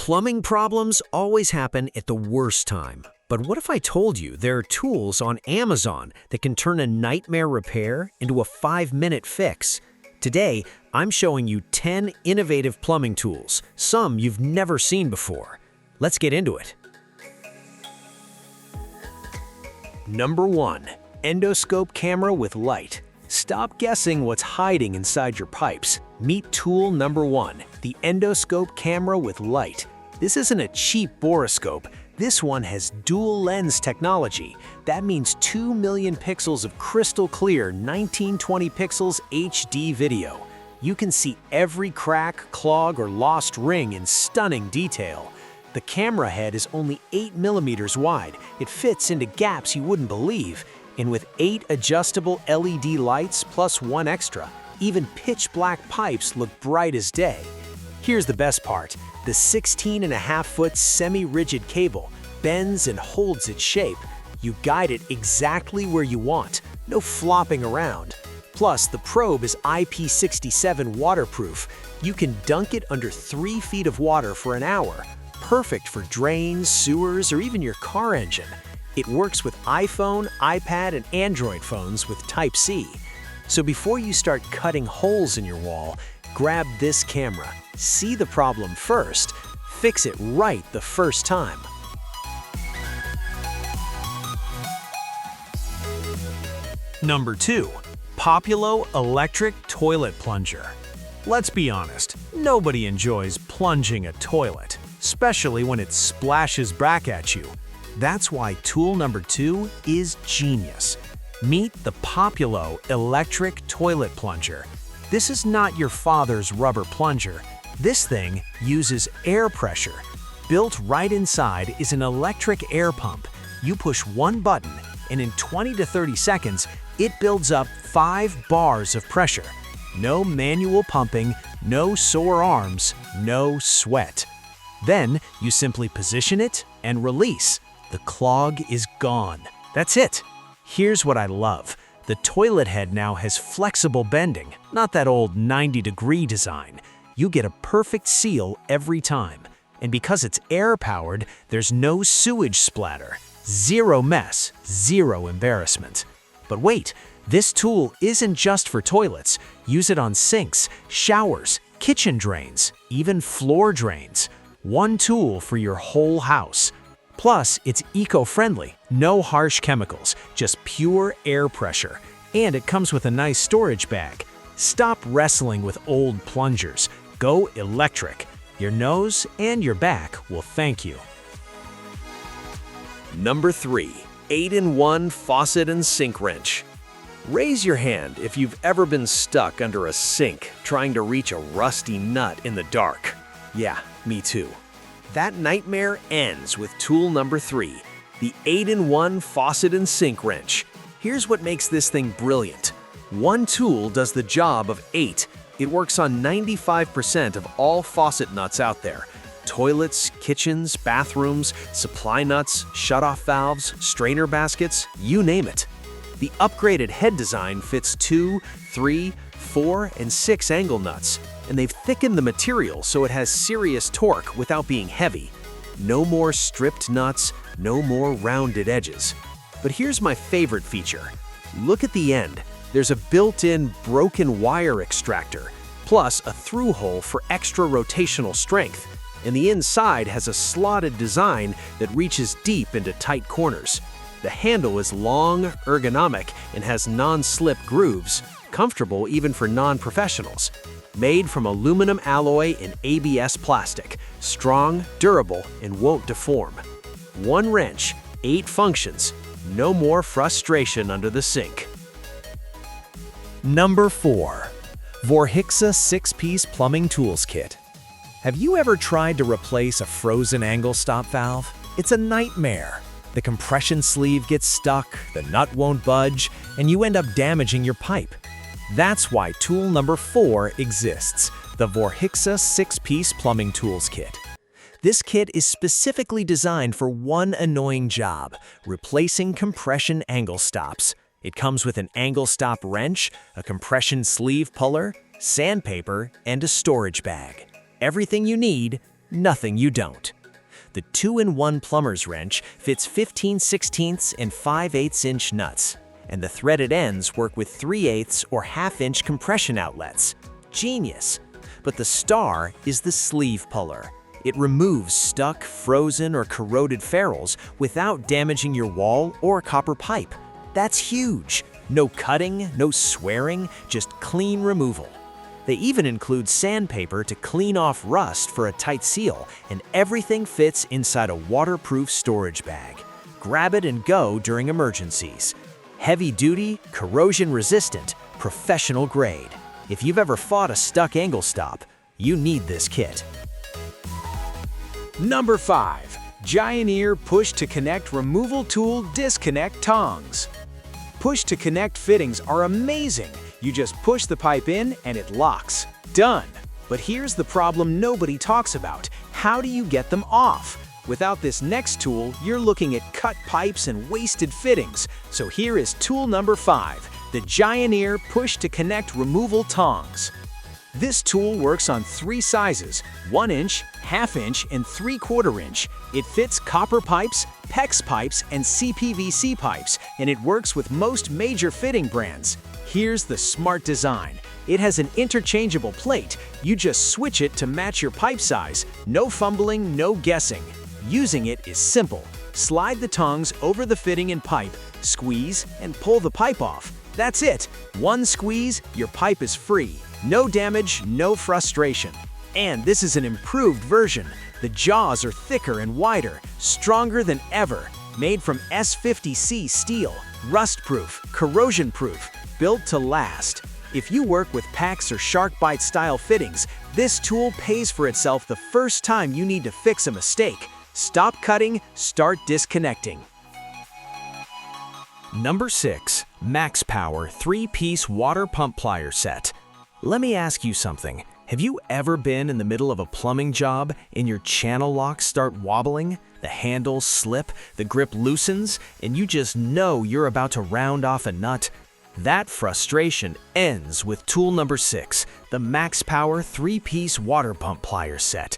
Plumbing problems always happen at the worst time. But what if I told you there are tools on Amazon that can turn a nightmare repair into a 5-minute fix? Today, I'm showing you 10 innovative plumbing tools, some you've never seen before. Let's get into it. Number 1. Endoscope camera with light. Stop guessing what's hiding inside your pipes. Meet tool number 1, the endoscope camera with light. This isn't a cheap borescope. This one has dual lens technology. That means 2 million pixels of crystal clear 1920 pixels HD video. You can see every crack, clog, or lost ring in stunning detail. The camera head is only 8 millimeters wide. It fits into gaps you wouldn't believe. And with 8 adjustable LED lights plus 1 extra, even pitch black pipes look bright as day. Here's the best part. The 16.5-foot semi-rigid cable bends and holds its shape. You guide it exactly where you want, no flopping around. Plus, the probe is IP67 waterproof. You can dunk it under 3 feet of water for an hour. Perfect for drains, sewers, or even your car engine. It works with iPhone, iPad, and Android phones with Type-C. So before you start cutting holes in your wall, grab this camera. See the problem first. Fix it right the first time. Number 2. Populo Electric Toilet Plunger. Let's be honest, nobody enjoys plunging a toilet, especially when it splashes back at you. That's why tool number 2 is genius. Meet the Populo Electric Toilet Plunger. This is not your father's rubber plunger. This thing uses air pressure. Built right inside is an electric air pump. You push one button, and in 20 to 30 seconds, it builds up 5 bars of pressure. No manual pumping, no sore arms, no sweat. Then you simply position it and release. The clog is gone. That's it. Here's what I love. The toilet head now has flexible bending, not that old 90-degree design. You get a perfect seal every time. And because it's air-powered, there's no sewage splatter. Zero mess, zero embarrassment. But wait, this tool isn't just for toilets. Use it on sinks, showers, kitchen drains, even floor drains. One tool for your whole house. Plus, it's eco-friendly, no harsh chemicals, just pure air pressure. And it comes with a nice storage bag. Stop wrestling with old plungers. Go electric. Your nose and your back will thank you. Number 3. 8-in-1 Faucet and Sink Wrench. Raise your hand if you've ever been stuck under a sink trying to reach a rusty nut in the dark. Yeah, me too. That nightmare ends with tool number 3, the 8-in-1 Faucet and Sink Wrench. Here's what makes this thing brilliant. One tool does the job of 8. It works on 95% of all faucet nuts out there. Toilets, kitchens, bathrooms, supply nuts, shutoff valves, strainer baskets, you name it. The upgraded head design fits 2, 3, 4, and 6 angle nuts, and they've thickened the material so it has serious torque without being heavy. No more stripped nuts, no more rounded edges. But here's my favorite feature. Look at the end. There's a built-in broken wire extractor, plus a through hole for extra rotational strength. And the inside has a slotted design that reaches deep into tight corners. The handle is long, ergonomic, and has non-slip grooves, comfortable even for non-professionals. Made from aluminum alloy and ABS plastic, strong, durable, and won't deform. One wrench, 8 functions, no more frustration under the sink. Number 4. Vorhixa 6-piece Plumbing Tools Kit. Have you ever tried to replace a frozen angle stop valve? It's a nightmare. The compression sleeve gets stuck, the nut won't budge, and you end up damaging your pipe. That's why tool number 4 exists, the Vorhixa 6-piece Plumbing Tools Kit. This kit is specifically designed for one annoying job, replacing compression angle stops. It comes with an angle stop wrench, a compression sleeve puller, sandpaper, and a storage bag. Everything you need, nothing you don't. The 2-in-1 plumber's wrench fits 15/16 and 5/8" nuts, and the threaded ends work with 3/8 or 1/2" compression outlets. Genius! But the star is the sleeve puller. It removes stuck, frozen, or corroded ferrules without damaging your wall or copper pipe. That's huge! No cutting, no swearing, just clean removal. They even include sandpaper to clean off rust for a tight seal, and everything fits inside a waterproof storage bag. Grab it and go during emergencies. Heavy duty, corrosion resistant, professional grade. If you've ever fought a stuck angle stop, you need this kit. Number 5. Gioneer Push-to-Connect Removal Tool Disconnect Tongs. Push-to-connect fittings are amazing. You just push the pipe in and it locks. Done. But here's the problem nobody talks about. How do you get them off? Without this next tool, you're looking at cut pipes and wasted fittings. So here is tool number 5, the Gioneer Push-to-Connect Removal Tongs. This tool works on 3 sizes, 1 inch, 1/2 inch, and 3/4 inch. It fits copper pipes, PEX pipes, and CPVC pipes, and it works with most major fitting brands. Here's the smart design. It has an interchangeable plate. You just switch it to match your pipe size. No fumbling, no guessing. Using it is simple. Slide the tongs over the fitting and pipe, squeeze, and pull the pipe off. That's it. One squeeze, your pipe is free. No damage, no frustration. And this is an improved version. The jaws are thicker and wider, stronger than ever. Made from S50C steel, rust-proof, corrosion-proof, built to last. If you work with PAX or shark bite style fittings, this tool pays for itself the first time you need to fix a mistake. Stop cutting, start disconnecting. Number 6. Max Power 3-piece water pump plier set. Let me ask you something. Have you ever been in the middle of a plumbing job and your channel locks start wobbling, the handles slip, the grip loosens, and you just know you're about to round off a nut? That frustration ends with tool number 6, the Max Power 3-piece water pump plier set.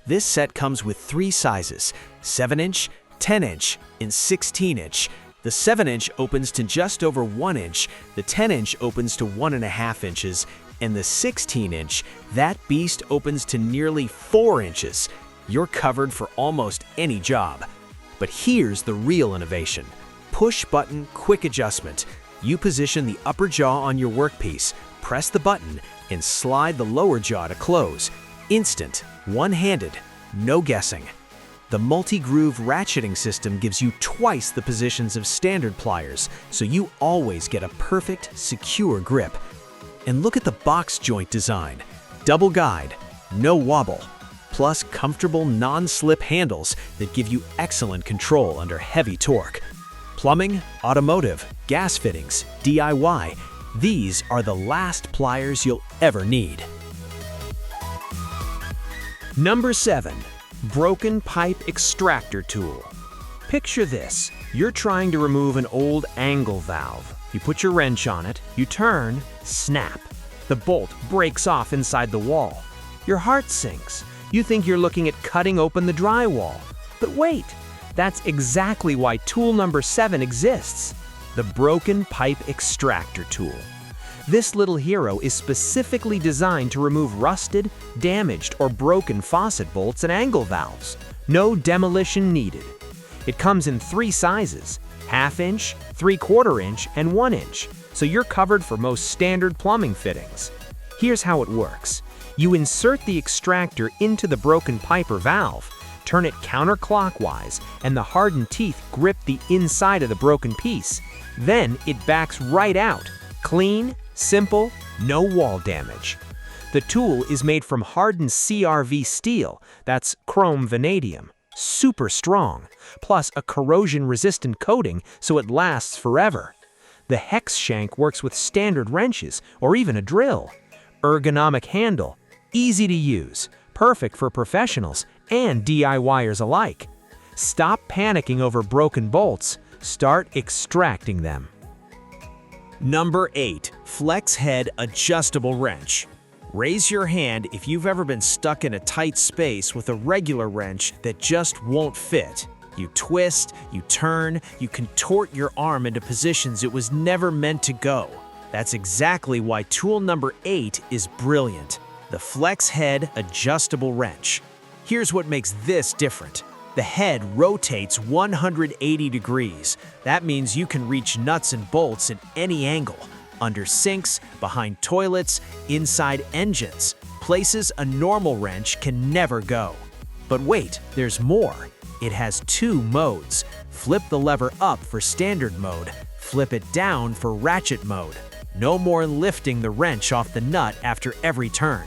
This set comes with 3 sizes, 7-inch, 10-inch, and 16-inch. The 7-inch opens to just over 1 inch, the 10-inch opens to 1.5 inches, and the 16-inch, that beast opens to nearly 4 inches. You're covered for almost any job. But here's the real innovation. Push-button quick adjustment. You position the upper jaw on your workpiece, press the button, and slide the lower jaw to close. Instant, one-handed, no guessing. The multi-groove ratcheting system gives you twice the positions of standard pliers, so you always get a perfect, secure grip. And look at the box joint design. Double guide, no wobble, plus comfortable non-slip handles that give you excellent control under heavy torque. Plumbing, automotive, gas fittings, DIY, these are the last pliers you'll ever need. Number 7. Broken Pipe Extractor Tool. Picture this. You're trying to remove an old angle valve. You put your wrench on it, you turn, snap. The bolt breaks off inside the wall. Your heart sinks. You think you're looking at cutting open the drywall. But wait, that's exactly why tool number 7 exists. The Broken Pipe Extractor Tool. This little hero is specifically designed to remove rusted, damaged, or broken faucet bolts and angle valves. No demolition needed. It comes in 3 sizes, 1/2 inch, 3/4 inch, and 1 inch, so you're covered for most standard plumbing fittings. Here's how it works. You insert the extractor into the broken pipe or valve, turn it counterclockwise, and the hardened teeth grip the inside of the broken piece. Then it backs right out. Clean, simple, no wall damage. The tool is made from hardened CRV steel, that's chrome vanadium, super strong, plus a corrosion-resistant coating so it lasts forever. The hex shank works with standard wrenches or even a drill. Ergonomic handle, easy to use, perfect for professionals and DIYers alike. Stop panicking over broken bolts, start extracting them. Number 8. Flex Head Adjustable Wrench. Raise your hand if you've ever been stuck in a tight space with a regular wrench that just won't fit. You twist, you turn, you contort your arm into positions it was never meant to go. That's exactly why tool number 8 is brilliant. The Flex Head Adjustable Wrench. Here's what makes this different. The head rotates 180 degrees. That means you can reach nuts and bolts at any angle. Under sinks, behind toilets, inside engines, places a normal wrench can never go. But wait, there's more. It has 2 modes. Flip the lever up for standard mode, flip it down for ratchet mode. No more lifting the wrench off the nut after every turn.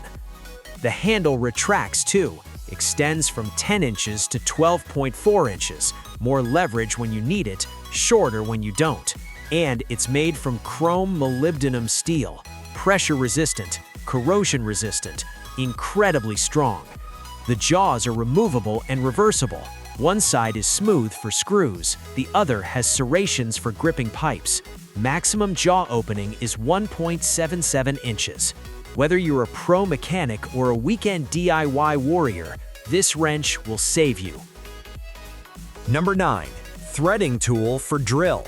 The handle retracts too, extends from 10 inches to 12.4 inches, more leverage when you need it, shorter when you don't. And it's made from chrome molybdenum steel, pressure resistant, corrosion resistant, incredibly strong. The jaws are removable and reversible. One side is smooth for screws, the other has serrations for gripping pipes. Maximum jaw opening is 1.77 inches. Whether you're a pro mechanic or a weekend DIY warrior, this wrench will save you. Number 9. Threading tool for drill.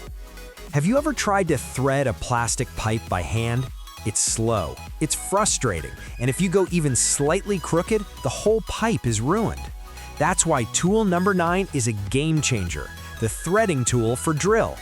Have you ever tried to thread a plastic pipe by hand? It's slow, it's frustrating, and if you go even slightly crooked, the whole pipe is ruined. That's why tool number 9 is a game changer, the threading tool for drill.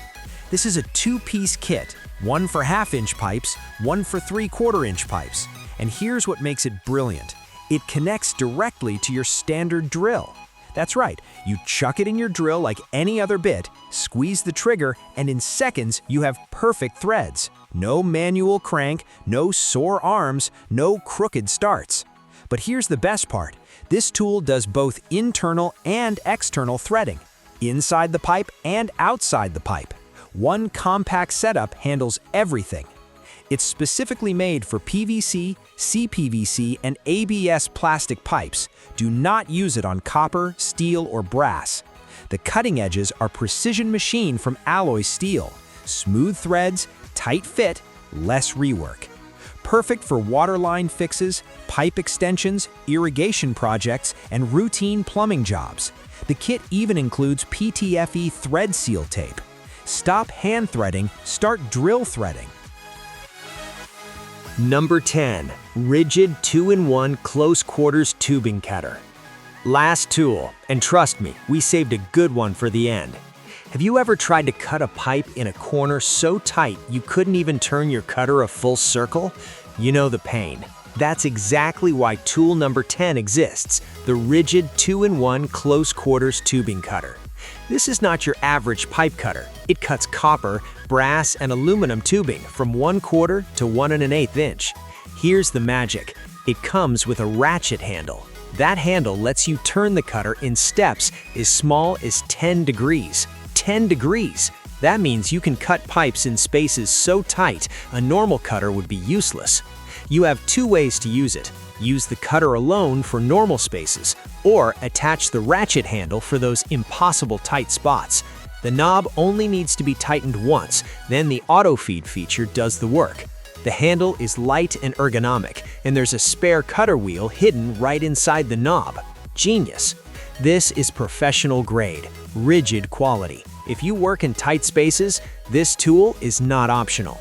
This is a 2-piece kit, one for half-inch pipes, one for 3/4-inch pipes. And here's what makes it brilliant. It connects directly to your standard drill. That's right, you chuck it in your drill like any other bit, squeeze the trigger, and in seconds you have perfect threads. No manual crank, no sore arms, no crooked starts. But here's the best part. This tool does both internal and external threading, inside the pipe and outside the pipe. One compact setup handles everything. It's specifically made for PVC, CPVC, and ABS plastic pipes. Do not use it on copper, steel, or brass. The cutting edges are precision machined from alloy steel. Smooth threads, tight fit, less rework. Perfect for waterline fixes, pipe extensions, irrigation projects, and routine plumbing jobs. The kit even includes PTFE thread seal tape. Stop hand threading, start drill threading. Number 10. Rigid 2-in-1 Close Quarters Tubing Cutter. Last tool, and trust me, we saved a good one for the end. Have you ever tried to cut a pipe in a corner so tight you couldn't even turn your cutter a full circle? You know the pain. That's exactly why tool number 10 exists, the rigid 2-in-1 Close Quarters Tubing Cutter. This is not your average pipe cutter. It cuts copper, brass, and aluminum tubing from 1/4 to 1 1/8 inch. Here's the magic. It comes with a ratchet handle. That handle lets you turn the cutter in steps as small as 10 degrees. 10 degrees! That means you can cut pipes in spaces so tight a normal cutter would be useless. You have 2 ways to use it. Use the cutter alone for normal spaces, or attach the ratchet handle for those impossible tight spots. The knob only needs to be tightened once, then the auto feed feature does the work. The handle is light and ergonomic, and there's a spare cutter wheel hidden right inside the knob. Genius! This is professional grade, rigid quality. If you work in tight spaces, this tool is not optional.